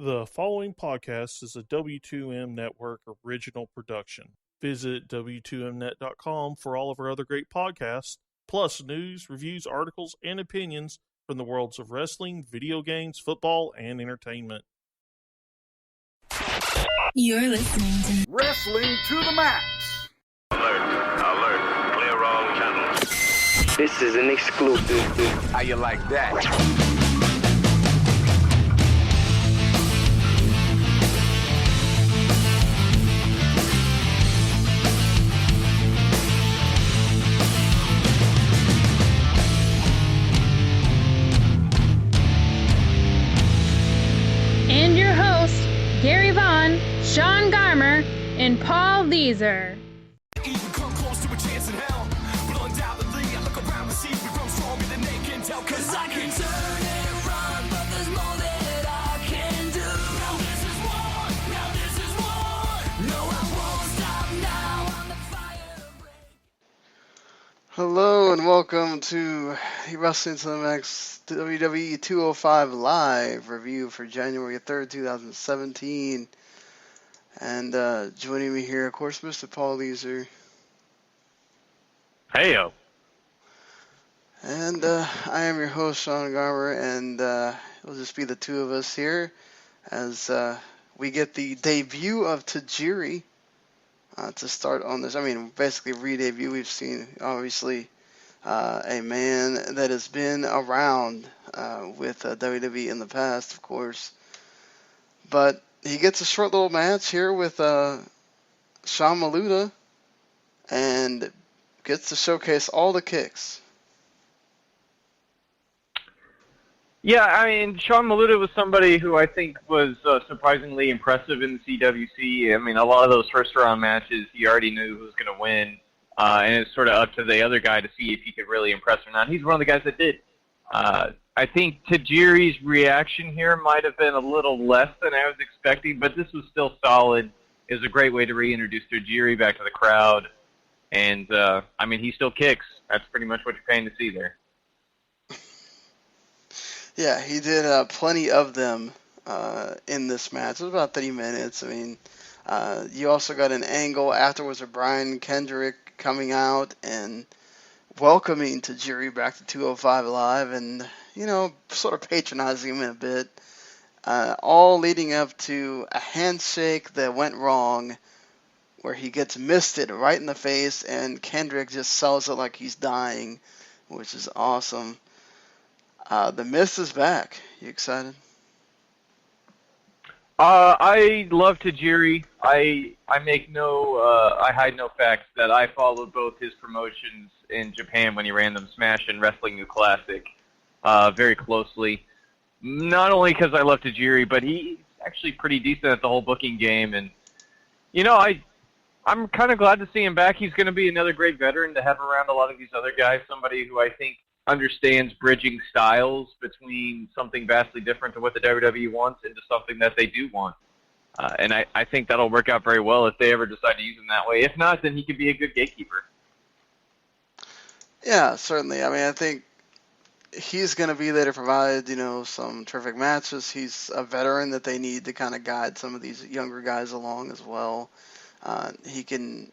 The following podcast is a W2M Network original production. Visit W2Mnet.com for all of our other great podcasts, plus news, reviews, articles, and opinions from the worlds of wrestling, video games, football, and entertainment. You're listening to Wrestling to the Max. Alert. Clear all channels. This is an exclusive. How you like that? And your hosts, Gary Vaughn, Sean Garmer, and Paul Leazar. Even come close to a chance in hell, but undoubtedly I look around and see we grow stronger than they can tell. Cause I can turn and run, but there's more that I can do. Now this is war, now this is war. No, I won't stop now, I'm the fire break. Hello and welcome to the Wrestling to the Max WWE 205 Live review for January 3rd, 2017. And joining me here, of course, Mr. Paul Leazar. Heyo. And I am your host, Sean Garmer, and it'll just be the two of us here as we get the debut of Tajiri to start on this. I mean, basically re-debut. We've seen, obviously, a man that has been around with WWE in the past, of course. But he gets a short little match here with Sean Maluta and gets to showcase all the kicks. Yeah, I mean, Sean Maluta was somebody who I think was surprisingly impressive in the CWC. I mean, a lot of those first-round matches, you already knew who was going to win. And it's sort of up to the other guy to see if he could really impress or not. He's one of the guys that did. I think Tajiri's reaction here might have been a little less than I was expecting, but this was still solid. It was a great way to reintroduce Tajiri back to the crowd. And, I mean, he still kicks. That's pretty much what you're paying to see there. Yeah, he did plenty of them in this match. It was about 30 minutes. I mean, you also got an angle afterwards of Brian Kendrick coming out and welcoming Tajiri back to 205 Live and, you know, sort of patronizing him in a bit. All leading up to a handshake that went wrong where he gets misted right in the face and Kendrick just sells it like he's dying, which is awesome. The Mist is back. You excited? I love Tajiri. I hide no facts that I followed both his promotions in Japan when he ran them Smash and Wrestling New Classic very closely. Not only because I love Tajiri, but he's actually pretty decent at the whole booking game. And, you know, I'm kind of glad to see him back. He's going to be another great veteran to have around a lot of these other guys, somebody who I think understands bridging styles between something vastly different to what the WWE wants into something that they do want. And I think that'll work out very well if they ever decide to use him that way. If not, then he could be a good gatekeeper. Yeah, certainly. I mean, I think he's going to be there to provide, you know, some terrific matches. He's a veteran that they need to kind of guide some of these younger guys along as well. He can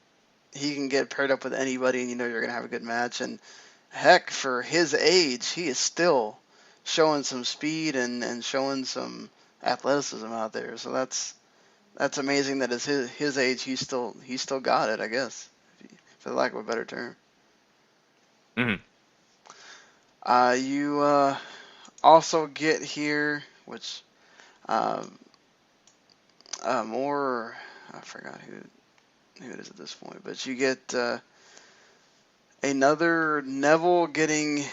get paired up with anybody, and you know you're going to have a good match. And heck, for his age, he is still showing some speed and showing some athleticism out there. So that's amazing that at his age he's still got it, I guess, for lack of a better term. Mm-hmm. You also get here, which more, I forgot who it is at this point, but you get another Neville getting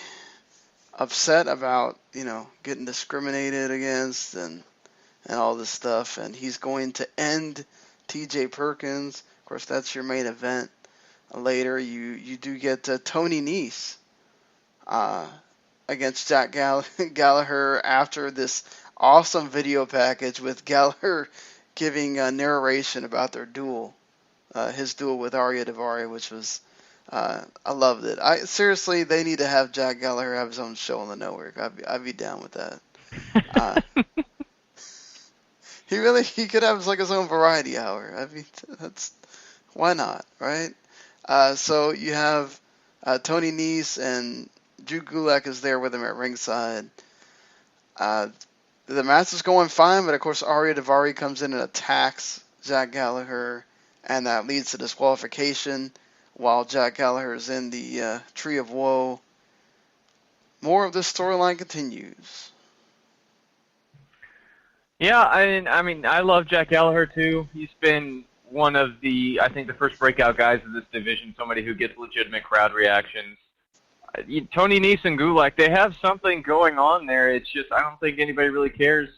upset about, you know, getting discriminated against and all this stuff, and he's going to end TJ Perkins. Of course, that's your main event. Later, you do get Tony Nese against Jack Gallagher after this awesome video package with Gallagher giving narration about their duel, his duel with Arya Daivari, which was I loved it. Seriously, they need to have Jack Gallagher have his own show on the network. I'd be down with that. he could have like his own variety hour. I mean, that's why not, right? So you have Tony Nese and Drew Gulak is there with him at ringside. The match is going fine, but of course Arya Daivari comes in and attacks Jack Gallagher, and that leads to disqualification while Jack Gallagher is in the Tree of Woe. More of this storyline continues. Yeah, I mean, I love Jack Gallagher too. He's been one of the first breakout guys of this division, somebody who gets legitimate crowd reactions. Tony Nese and Gulak, they have something going on there. It's just I don't think anybody really cares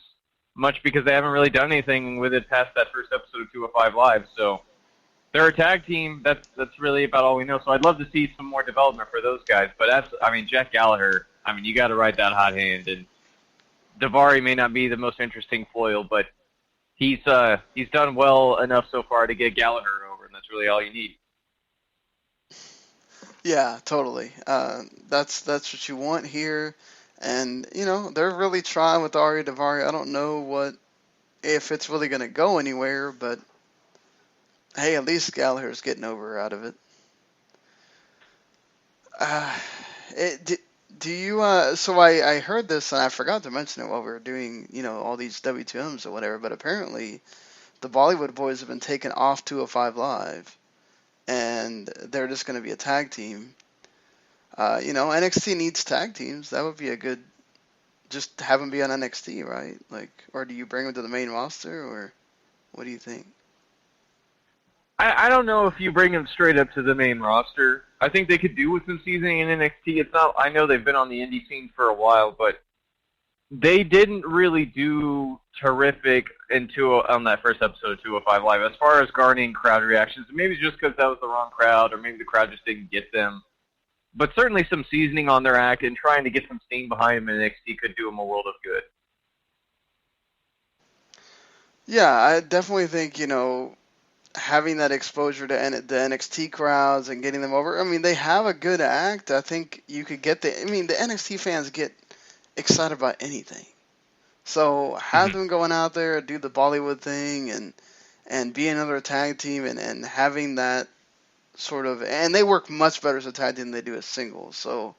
much because they haven't really done anything with it past that first episode of 205 Live. So they're a tag team. That's really about all we know. So I'd love to see some more development for those guys. But Jack Gallagher, you got to ride that hot hand. And Daivari may not be the most interesting foil, but he's done well enough so far to get Gallagher over, and that's really all you need. Yeah, totally. That's what you want here, and they're really trying with Arya Daivari. I don't know if it's really going to go anywhere, but hey, at least Gallagher's getting over out of it. So I heard this and I forgot to mention it while we were doing all these W2Ms or whatever, but apparently the Bollywood Boys have been taken off 205 Live. And they're just going to be a tag team. NXT needs tag teams. That would be a good, just have them be on NXT, right? Or do you bring them to the main roster, or what do you think? I don't know if you bring them straight up to the main roster. I think they could do with some seasoning in NXT. It's not. I know they've been on the indie scene for a while, but they didn't really do terrific on that first episode of 205 Live as far as garnering crowd reactions. Maybe just because that was the wrong crowd, or maybe the crowd just didn't get them. But certainly some seasoning on their act and trying to get some steam behind them in NXT could do them a world of good. Yeah, I definitely think, having that exposure to the NXT crowds and getting them over. They have a good act. I think you could get the NXT fans get excited about anything. So have them going out there, do the Bollywood thing, and be another tag team, and having that sort of, and they work much better as a tag team than they do as singles. So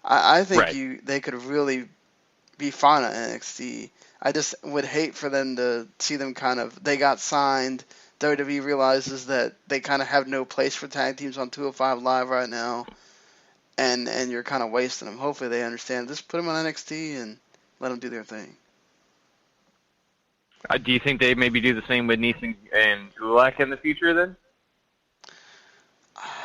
I think they could really be fine on NXT. I just would hate for them to see them they got signed. WWE realizes that they kind of have no place for tag teams on 205 Live right now, and you're kind of wasting them. Hopefully they understand. Just put them on NXT and let them do their thing. Do you think they maybe do the same with Nese and Gulak in the future then?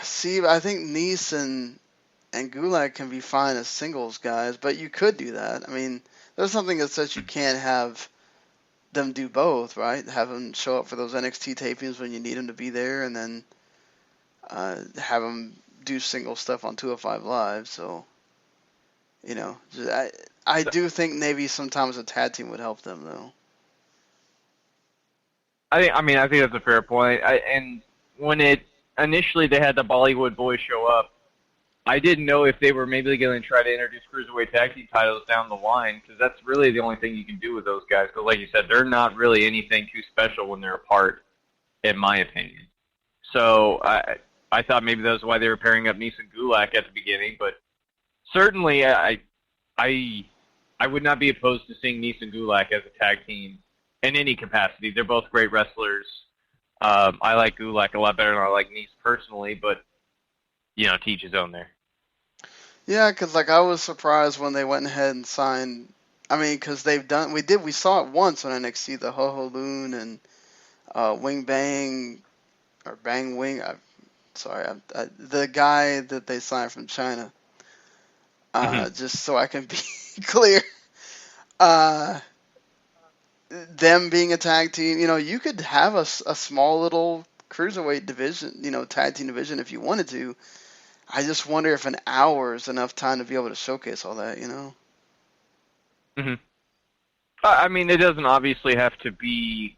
See, I think Nese and Gulak can be fine as singles guys, but you could do that. There's something that says you can't have them do both, right? Have them show up for those NXT tapings when you need them to be there, and then have them do single stuff on 205 Live. So, I do think maybe sometimes a tag team would help them, though. I think that's a fair point. And when initially they had the Bollywood Boys show up, I didn't know if they were maybe going to try to introduce Cruiserweight Tag Team titles down the line, because that's really the only thing you can do with those guys. Because like you said, they're not really anything too special when they're apart, in my opinion. So I thought maybe that was why they were pairing up Nese and Gulak at the beginning. But certainly I would not be opposed to seeing Nese and Gulak as a tag team in any capacity. They're both great wrestlers. I like Gulak a lot better than I like Nese personally, but to each his own there. Yeah, because I was surprised when they went ahead and signed. Because we saw it once on NXT, the Ho Ho Loon and Wing Bang or Bang Wing. The guy that they signed from China. Just so I can be clear, them being a tag team. You could have a small little cruiserweight division, tag team division if you wanted to. I just wonder if an hour is enough time to be able to showcase all that, It doesn't obviously have to be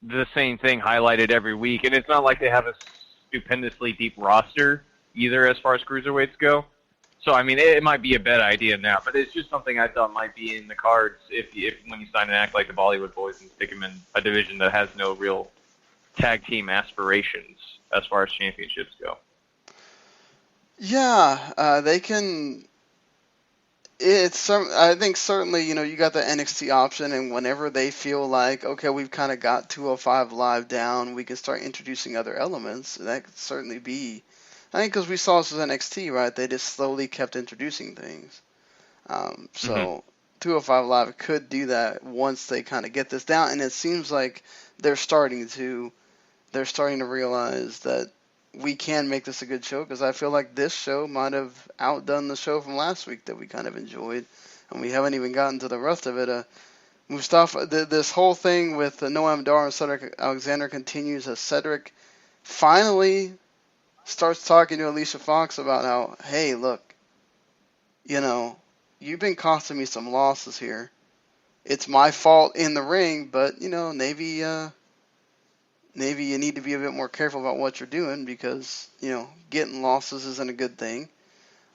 the same thing highlighted every week, and it's not like they have a stupendously deep roster either as far as cruiserweights go. So I mean, it might be a bad idea now, but it's just something I thought might be in the cards if when you sign an act like the Bollywood Boys and stick them in a division that has no real tag team aspirations as far as championships go. Yeah, they can. I think certainly, you got the NXT option, and whenever they feel like, okay, we've kind of got 205 Live down, we can start introducing other elements. That could certainly be. I think because we saw this with NXT, right? They just slowly kept introducing things. So 205 Live could do that once they kind of get this down, and it seems like they're starting to realize that we can make this a good show, because I feel like this show might have outdone the show from last week that we kind of enjoyed, and we haven't even gotten to the rest of it. Mustafa, this whole thing with Noam Dar and Cedric Alexander continues as Cedric finally starts talking to Alicia Fox about how, hey, look, you've been costing me some losses here. It's my fault in the ring, but, maybe you need to be a bit more careful about what you're doing, because, getting losses isn't a good thing.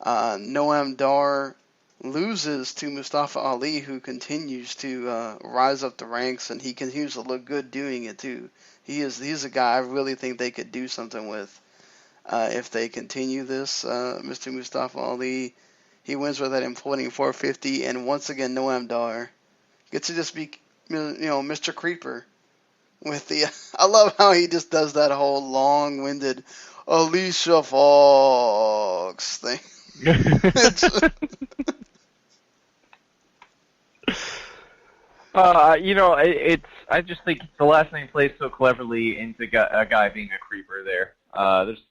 Noam Dar loses to Mustafa Ali, who continues to rise up the ranks, and he continues to look good doing it too. He's a guy I really think they could do something with if they continue this. Mr. Mustafa Ali, he wins with that imploding 450, and once again Noam Dar gets to just be Mr. Creeper. With I love how he just does that whole long-winded Alicia Fox thing. I just think the last name plays so cleverly into a guy being a creeper there.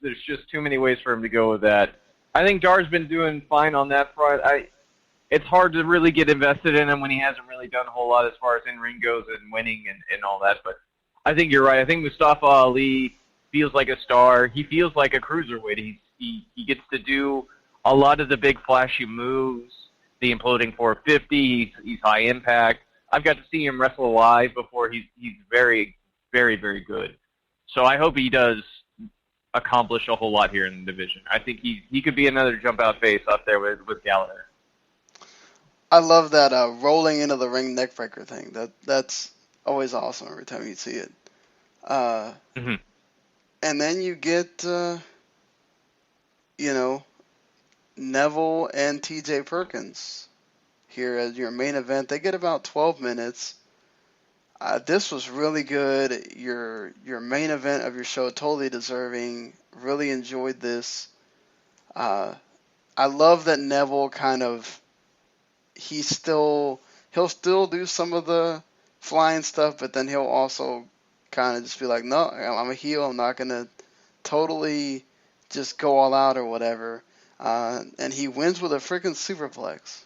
There's just too many ways for him to go with that. I think Dar's been doing fine on that front. It's hard to really get invested in him when he hasn't really done a whole lot as far as in-ring goes and winning and all that, but I think you're right. I think Mustafa Ali feels like a star. He feels like a cruiserweight. He gets to do a lot of the big flashy moves, the imploding 450. He's high impact. I've got to see him wrestle live before. He's very, very, very good. So I hope he does accomplish a whole lot here in the division. I think he could be another jump out face up there with Gallagher. I love that rolling into the ring neckbreaker thing. That's always awesome every time you see it. And then you get, Neville and TJ Perkins here as your main event. They get about 12 minutes. This was really good. Your main event of your show, totally deserving. Really enjoyed this. I love that Neville he'll still do some of the flying stuff, but then he'll also kind of just be like, no, I'm a heel. I'm not going to totally just go all out or whatever. And he wins with a freaking superplex.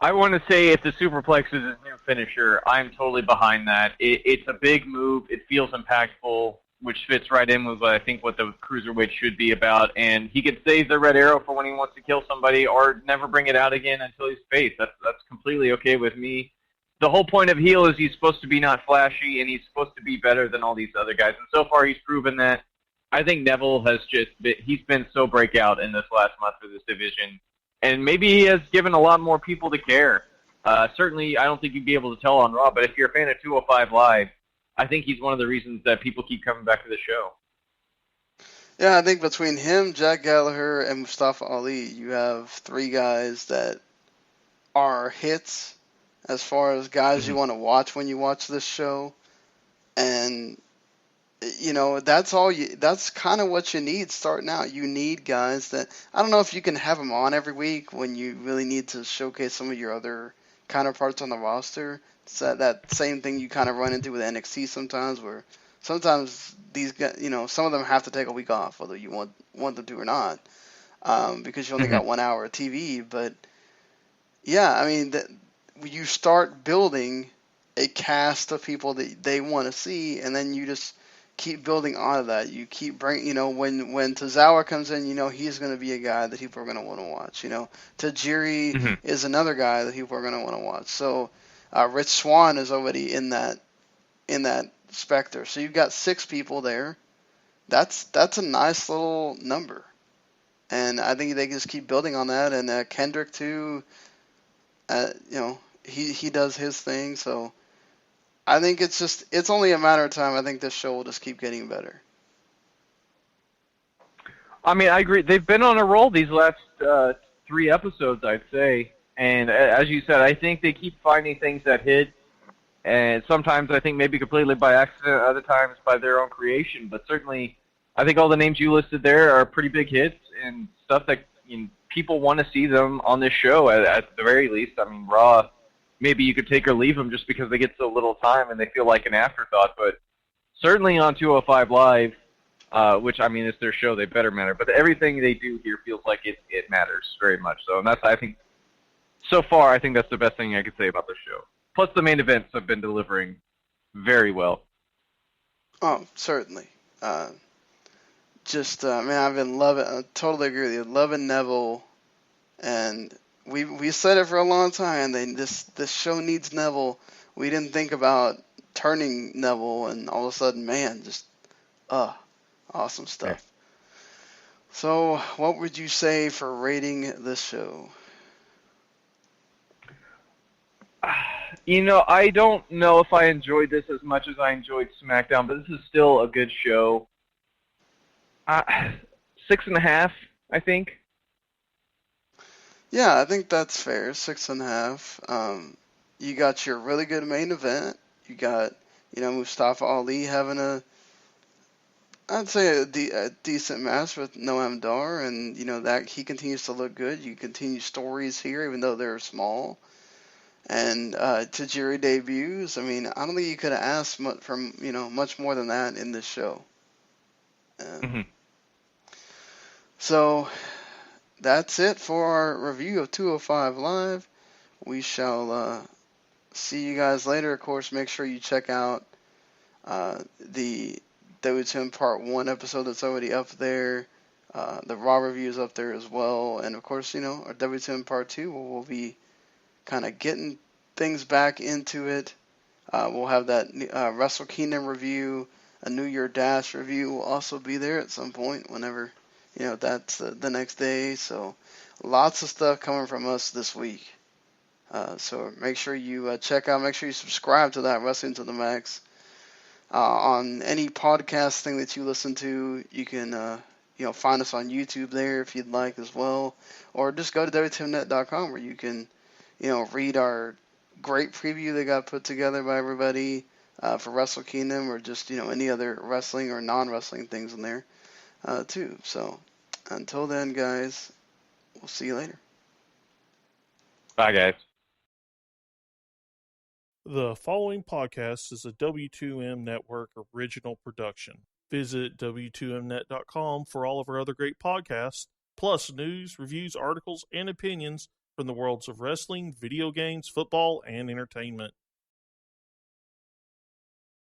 I want to say if the superplex is his new finisher, I'm totally behind that. It's a big move. It feels impactful, which fits right in with what the cruiserweight should be about. And he could save the red arrow for when he wants to kill somebody, or never bring it out again until he's faced. That's completely okay with me. The whole point of heel is he's supposed to be not flashy, and he's supposed to be better than all these other guys. And so far, he's proven that. I think Neville he's been so breakout in this last month for this division. And maybe he has given a lot more people to care. Certainly, I don't think you'd be able to tell on Raw, but if you're a fan of 205 Live, I think he's one of the reasons that people keep coming back to the show. Yeah, I think between him, Jack Gallagher, and Mustafa Ali, you have three guys that are hits as far as guys you want to watch when you watch this show. And, that's kind of what you need starting out. You need guys that, I don't know if you can have them on every week when you really need to showcase some of your other counterparts on the roster. It's that same thing you kind of run into with NXT sometimes, where sometimes these guys, some of them have to take a week off, whether you want them to or not, because you only got 1 hour of TV. But yeah, I mean, you start building a cast of people that they want to see, and then you just keep building on that. You keep bringing, when Tozawa comes in, he's going to be a guy that people are going to want to watch. Tajiri is another guy that people are going to want to watch. So Rich Swann is already in that specter. So you've got 6 people there that's a nice little number. And I think they can just keep building on that. And Kendrick too, he does his thing. So I think it's only a matter of time. I think this show will just keep getting better. I mean, I agree. They've been on a roll these last 3 episodes, I'd say. And as you said, I think they keep finding things that hit. And sometimes I think maybe completely by accident, other times by their own creation. But certainly, I think all the names you listed there are pretty big hits and stuff that people want to see them on this show at the very least. I mean, Raw, maybe you could take or leave them just because they get so little time and they feel like an afterthought. But certainly on 205 Live, which, I mean, it's their show, they better matter. But everything they do here feels like it matters very much. So, and that's, I think, so far, I think that's the best thing I could say about the show. Plus, the main events have been delivering very well. Oh, certainly. Man, I've been loving. I totally agree with you. Loving Neville, and we said it for a long time. This show needs Neville. We didn't think about turning Neville, and all of a sudden, man, just awesome stuff. Yeah. So, what would you say for rating this show? I don't know if I enjoyed this as much as I enjoyed SmackDown, but this is still a good show. 6.5, I think. Yeah, I think that's fair. 6.5. You got your really good main event. You got, Mustafa Ali having I'd say a decent match with Noam Dar, and that he continues to look good. You continue stories here, even though they're small. And Tajiri debuts. I mean, I don't think you could have asked much more than that in this show. So that's it for our review of 205 Live. We shall see you guys later. Of course, make sure you check out the W10 Part 1 episode that's already up there. The Raw review is up there as well. And, of course, our W10 Part 2, where we'll be kind of getting things back into it. We'll have that Wrestle Kingdom review, a New Year Dash review will also be there at some point whenever, that's the next day. So lots of stuff coming from us this week. So make sure you check out, make sure you subscribe to that Wrestling to the Max. On any podcast thing that you listen to, you can find us on YouTube there if you'd like as well. Or just go to WTMnet.com where you can read our great preview that got put together by everybody for Wrestle Kingdom, or just, any other wrestling or non-wrestling things in there, too. So, until then, guys, we'll see you later. Bye, guys. The following podcast is a W2M Network original production. Visit W2Mnet.com for all of our other great podcasts, plus news, reviews, articles, and opinions from the worlds of wrestling, video games, football, and entertainment.